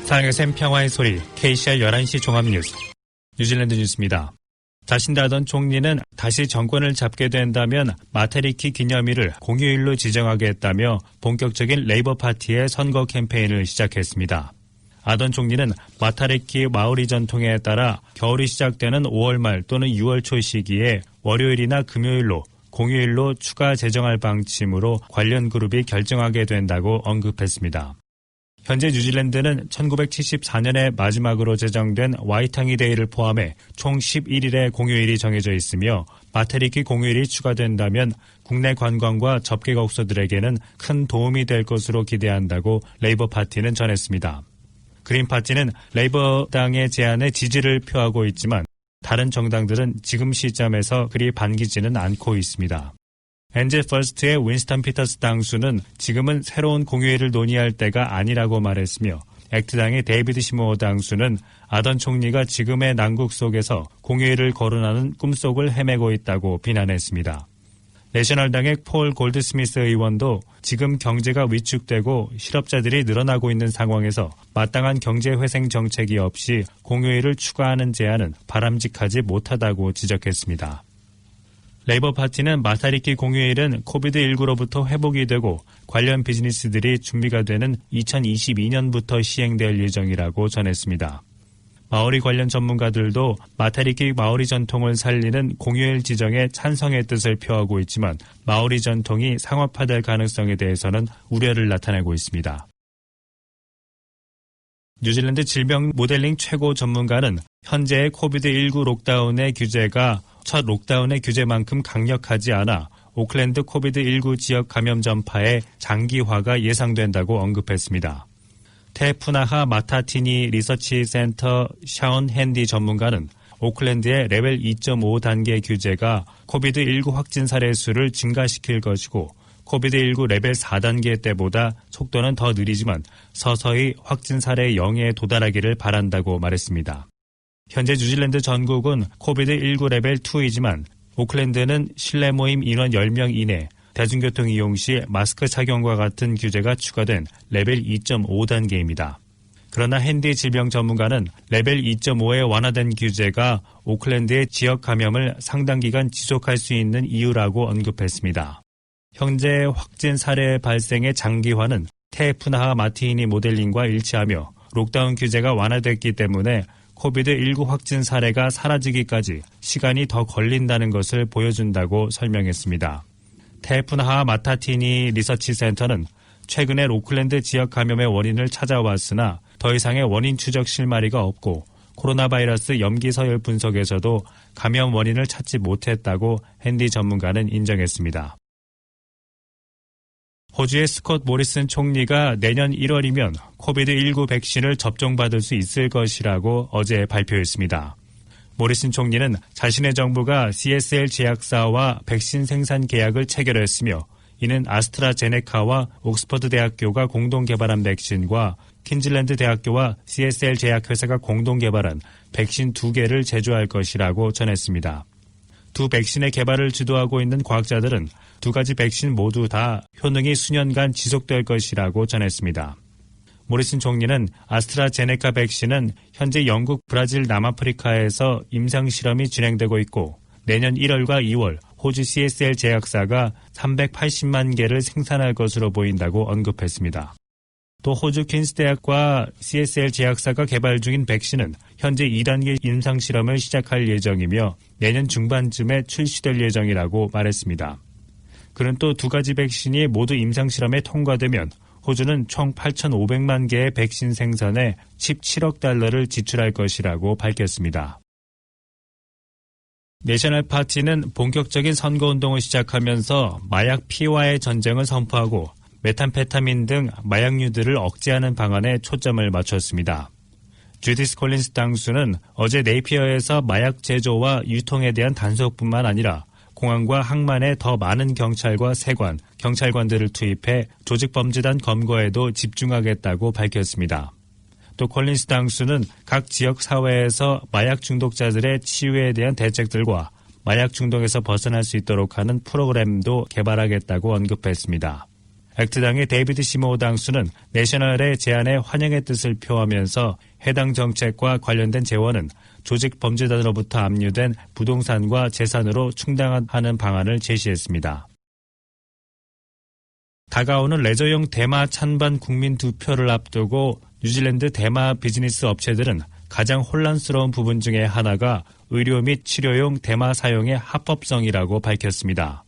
사랑의 샘 평화의 소리 KCR 11시 종합뉴스 뉴질랜드 뉴스입니다. 자신들 하던 총리는 다시 정권을 잡게 된다면 마타리키 기념일을 공휴일로 지정하겠다며 본격적인 레이버 파티의 선거 캠페인을 시작했습니다. 아던 총리는 마타리키 마오리 전통에 따라 겨울이 시작되는 5월 말 또는 6월 초 시기에 월요일이나 금요일로 공휴일로 추가 제정할 방침으로 관련 그룹이 결정하게 된다고 언급했습니다. 현재 뉴질랜드는 1974년에 마지막으로 제정된 와이탕이 데이를 포함해 총 11일의 공휴일이 정해져 있으며 마타리키 공휴일이 추가된다면 국내 관광과 접객업소들에게는 큰 도움이 될 것으로 기대한다고 레이버 파티는 전했습니다. 그린 파티는 레이버 당의 제안에 지지를 표하고 있지만 다른 정당들은 지금 시점에서 그리 반기지는 않고 있습니다. 엔젤 퍼스트의 윈스턴 피터스 당수는 지금은 새로운 공휴일을 논의할 때가 아니라고 말했으며 액트당의 데이비드 시모어 당수는 아던 총리가 지금의 난국 속에서 공휴일을 거론하는 꿈속을 헤매고 있다고 비난했습니다. 내셔널당의 폴 골드스미스 의원도 지금 경제가 위축되고 실업자들이 늘어나고 있는 상황에서 마땅한 경제회생 정책이 없이 공휴일을 추가하는 제안은 바람직하지 못하다고 지적했습니다. 레이버 파티는 마타리키 공휴일은 코비드19로부터 회복이 되고 관련 비즈니스들이 준비가 되는 2022년부터 시행될 예정이라고 전했습니다. 마오리 관련 전문가들도 마타리키 마오리 전통을 살리는 공휴일 지정에 찬성의 뜻을 표하고 있지만 마오리 전통이 상업화될 가능성에 대해서는 우려를 나타내고 있습니다. 뉴질랜드 질병 모델링 최고 전문가는 현재의 코비드19 록다운의 규제가 첫 록다운의 규제만큼 강력하지 않아 오클랜드 코비드19 지역 감염 전파의 장기화가 예상된다고 언급했습니다. 테푸나하 마타티니 리서치 센터 샤온 핸디 전문가는 오클랜드의 레벨 2.5 단계 규제가 코비드19 확진 사례 수를 증가시킬 것이고 코비드19 레벨 4단계 때보다 속도는 더 느리지만 서서히 확진 사례 0에 도달하기를 바란다고 말했습니다. 현재 뉴질랜드 전국은 코비드19 레벨 2이지만 오클랜드는 실내 모임 인원 10명 이내, 대중교통 이용 시 마스크 착용과 같은 규제가 추가된 레벨 2.5 단계입니다. 그러나 핸디 질병 전문가는 레벨 2.5에 완화된 규제가 오클랜드의 지역 감염을 상당 기간 지속할 수 있는 이유라고 언급했습니다. 현재 확진 사례 발생의 장기화는 테푸나하 마티니 모델링과 일치하며 록다운 규제가 완화됐기 때문에 코비드19 확진 사례가 사라지기까지 시간이 더 걸린다는 것을 보여준다고 설명했습니다. 테푸나하 마타티니 리서치 센터는 최근에 오클랜드 지역 감염의 원인을 찾아왔으나 더 이상의 원인 추적 실마리가 없고 코로나 바이러스 염기 서열 분석에서도 감염 원인을 찾지 못했다고 핸디 전문가는 인정했습니다. 호주의 스콧 모리슨 총리가 내년 1월이면 코비드19 백신을 접종받을 수 있을 것이라고 어제 발표했습니다. 모리슨 총리는 자신의 정부가 CSL 제약사와 백신 생산 계약을 체결했으며 이는 아스트라제네카와 옥스퍼드 대학교가 공동 개발한 백신과 퀸즐랜드 대학교와 CSL 제약회사가 공동 개발한 백신 2개를 제조할 것이라고 전했습니다. 두 백신의 개발을 주도하고 있는 과학자들은 두 가지 백신 모두 다 효능이 수년간 지속될 것이라고 전했습니다. 모리슨 총리는 아스트라제네카 백신은 현재 영국, 브라질, 남아프리카에서 임상실험이 진행되고 있고 내년 1월과 2월 호주 CSL 제약사가 380만 개를 생산할 것으로 보인다고 언급했습니다. 또 호주 퀸스 대학과 CSL 제약사가 개발 중인 백신은 현재 2단계 임상실험을 시작할 예정이며 내년 중반쯤에 출시될 예정이라고 말했습니다. 그는 또 두 가지 백신이 모두 임상실험에 통과되면 호주는 총 8,500만 개의 백신 생산에 17억 달러를 지출할 것이라고 밝혔습니다. 내셔널 파티는 본격적인 선거운동을 시작하면서 마약 피와의 전쟁을 선포하고 메탄페타민 등 마약류들을 억제하는 방안에 초점을 맞췄습니다. 주디스 콜린스 당수는 어제 네이피어에서 마약 제조와 유통에 대한 단속뿐만 아니라 공안과 항만에 더 많은 경찰과 세관, 경찰관들을 투입해 조직범죄단 검거에도 집중하겠다고 밝혔습니다. 또 콜린스 당수는 각 지역 사회에서 마약 중독자들의 치유에 대한 대책들과 마약 중독에서 벗어날 수 있도록 하는 프로그램도 개발하겠다고 언급했습니다. 액트당의 데이비드 시모 당수는 내셔널의 제안에 환영의 뜻을 표하면서 해당 정책과 관련된 재원은 조직 범죄단으로부터 압류된 부동산과 재산으로 충당하는 방안을 제시했습니다. 다가오는 레저용 대마 찬반 국민 투표를 앞두고 뉴질랜드 대마 비즈니스 업체들은 가장 혼란스러운 부분 중에 하나가 의료 및 치료용 대마 사용의 합법성이라고 밝혔습니다.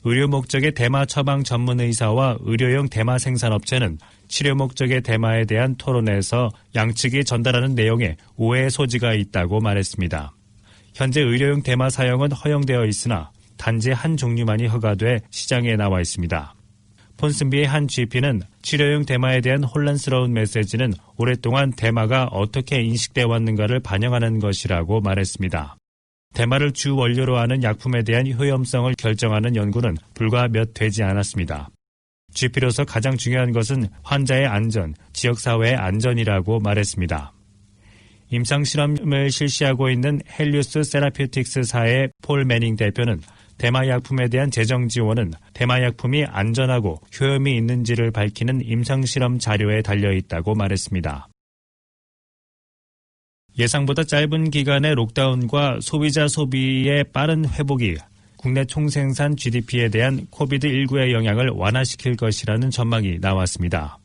의료 목적의 대마 처방 전문 의사와 의료용 대마 생산업체는 치료 목적의 대마에 대한 토론에서 양측이 전달하는 내용에 오해의 소지가 있다고 말했습니다. 현재 의료용 대마 사용은 허용되어 있으나 단지 한 종류만이 허가돼 시장에 나와 있습니다. 폰슨비의 한 GP는 치료용 대마에 대한 혼란스러운 메시지는 오랫동안 대마가 어떻게 인식되어 왔는가를 반영하는 것이라고 말했습니다. 대마를 주 원료로 하는 약품에 대한 효험성을 결정하는 연구는 불과 몇 되지 않았습니다. GP로서 가장 중요한 것은 환자의 안전, 지역사회의 안전이라고 말했습니다. 임상실험을 실시하고 있는 헬리우스 세라퓨틱스사의 폴 매닝 대표는 대마약품에 대한 재정 지원은 대마약품이 안전하고 효험이 있는지를 밝히는 임상실험 자료에 달려있다고 말했습니다. 예상보다 짧은 기간의 록다운과 소비자 소비의 빠른 회복이 국내 총생산 GDP에 대한 코비드-19의 영향을 완화시킬 것이라는 전망이 나왔습니다.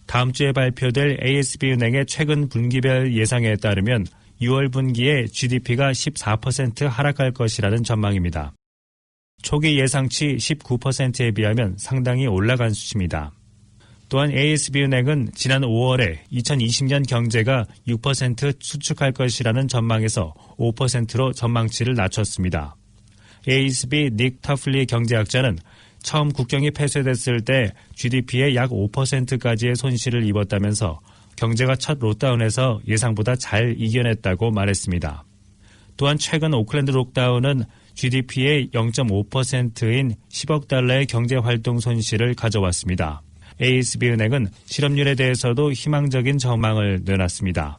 다음 주에 발표될 ASB은행의 최근 분기별 예상에 따르면 6월 분기에 GDP가 14% 하락할 것이라는 전망입니다. 초기 예상치 19%에 비하면 상당히 올라간 수치입니다. 또한 ASB은행은 지난 5월에 2020년 경제가 6% 수축할 것이라는 전망에서 5%로 전망치를 낮췄습니다. ASB 닉 터플리 경제학자는 처음 국경이 폐쇄됐을 때 GDP의 약 5%까지의 손실을 입었다면서 경제가 첫 록다운에서 예상보다 잘 이겨냈다고 말했습니다. 또한 최근 오클랜드 록다운은 GDP의 0.5%인 10억 달러의 경제활동 손실을 가져왔습니다. ASB은행은 실업률에 대해서도 희망적인 전망을 내놨습니다.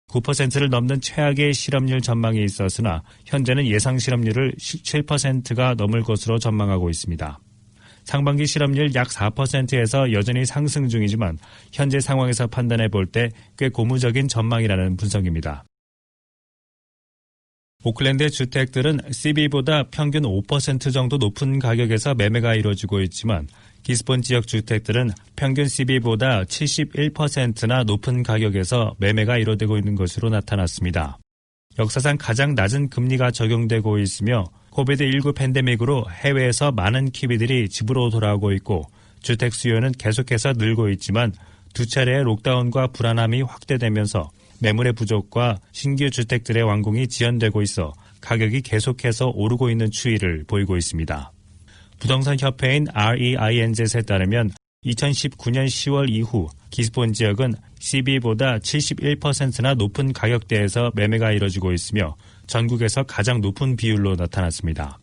9%를 넘는 최악의 실업률 전망이 있었으나 현재는 예상 실업률을 7%가 넘을 것으로 전망하고 있습니다. 상반기 실업률 약 4%에서 여전히 상승 중이지만 현재 상황에서 판단해 볼 때 꽤 고무적인 전망이라는 분석입니다. 오클랜드의 주택들은 CB보다 평균 5% 정도 높은 가격에서 매매가 이루어지고 있지만 기스본 지역 주택들은 평균 CB보다 71%나 높은 가격에서 매매가 이루어지고 있는 것으로 나타났습니다. 역사상 가장 낮은 금리가 적용되고 있으며 코비드-19 팬데믹으로 해외에서 많은 키위들이 집으로 돌아오고 있고 주택 수요는 계속해서 늘고 있지만 두 차례의 록다운과 불안함이 확대되면서 매물의 부족과 신규 주택들의 완공이 지연되고 있어 가격이 계속해서 오르고 있는 추이를 보이고 있습니다. 부동산 협회인 REINZ에 따르면 2019년 10월 이후 기스본 지역은 CB보다 71%나 높은 가격대에서 매매가 이뤄지고 있으며 전국에서 가장 높은 비율로 나타났습니다.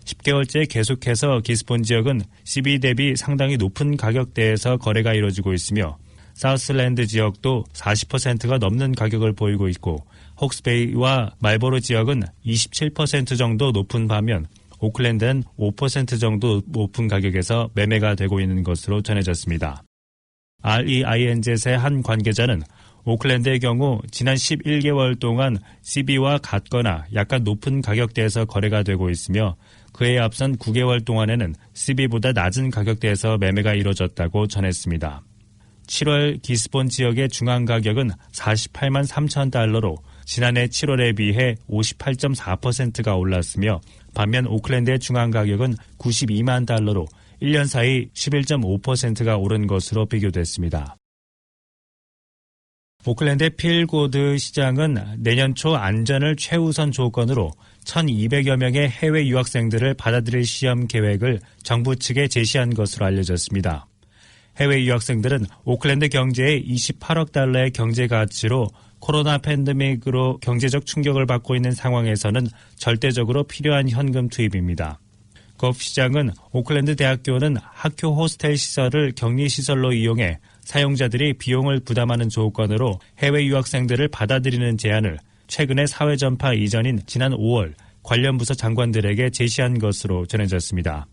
10개월째 계속해서 기스본 지역은 CB 대비 상당히 높은 가격대에서 거래가 이뤄지고 있으며 사우스랜드 지역도 40%가 넘는 가격을 보이고 있고 혹스베이와 말보로 지역은 27% 정도 높은 반면 오클랜드는 5% 정도 높은 가격에서 매매가 되고 있는 것으로 전해졌습니다. REINZ의 한 관계자는 오클랜드의 경우 지난 11개월 동안 CB와 같거나 약간 높은 가격대에서 거래가 되고 있으며 그에 앞선 9개월 동안에는 CB보다 낮은 가격대에서 매매가 이루어졌다고 전했습니다. 7월 기스본 지역의 중앙 가격은 48만 3천 달러로 지난해 7월에 비해 58.4%가 올랐으며 반면 오클랜드의 중앙 가격은 92만 달러로 1년 사이 11.5%가 오른 것으로 비교됐습니다. 오클랜드의 필고드 시장은 내년 초 안전을 최우선 조건으로 1,200여 명의 해외 유학생들을 받아들일 시험 계획을 정부 측에 제시한 것으로 알려졌습니다. 해외 유학생들은 오클랜드 경제의 28억 달러의 경제 가치로 코로나 팬데믹으로 경제적 충격을 받고 있는 상황에서는 절대적으로 필요한 현금 투입입니다. 거프 시장은 오클랜드 대학교는 학교 호스텔 시설을 격리시설로 이용해 사용자들이 비용을 부담하는 조건으로 해외 유학생들을 받아들이는 제안을 최근에 사회 전파 이전인 지난 5월 관련 부서 장관들에게 제시한 것으로 전해졌습니다.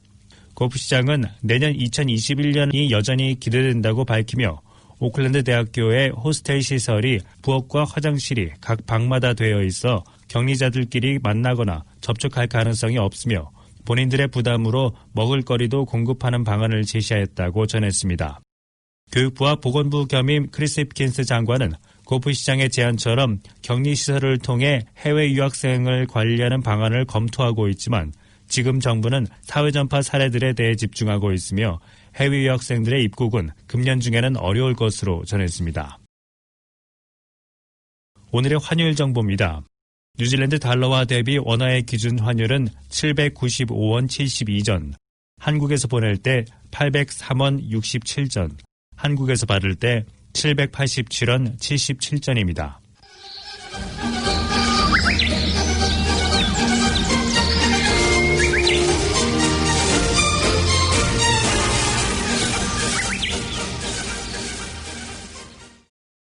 고프시장은 내년 2021년이 여전히 기대된다고 밝히며 오클랜드 대학교의 호스텔 시설이 부엌과 화장실이 각 방마다 되어 있어 격리자들끼리 만나거나 접촉할 가능성이 없으며 본인들의 부담으로 먹을거리도 공급하는 방안을 제시했다고 전했습니다. 교육부와 보건부 겸임 크리스 힙킨스 장관은 고프시장의 제안처럼 격리시설을 통해 해외 유학생을 관리하는 방안을 검토하고 있지만 지금 정부는 사회전파 사례들에 대해 집중하고 있으며 해외 유학생들의 입국은 금년 중에는 어려울 것으로 전했습니다. 오늘의 환율 정보입니다. 뉴질랜드 달러화 대비 원화의 기준 환율은 795원 72전, 한국에서 보낼 때 803원 67전, 한국에서 받을 때 787원 77전입니다.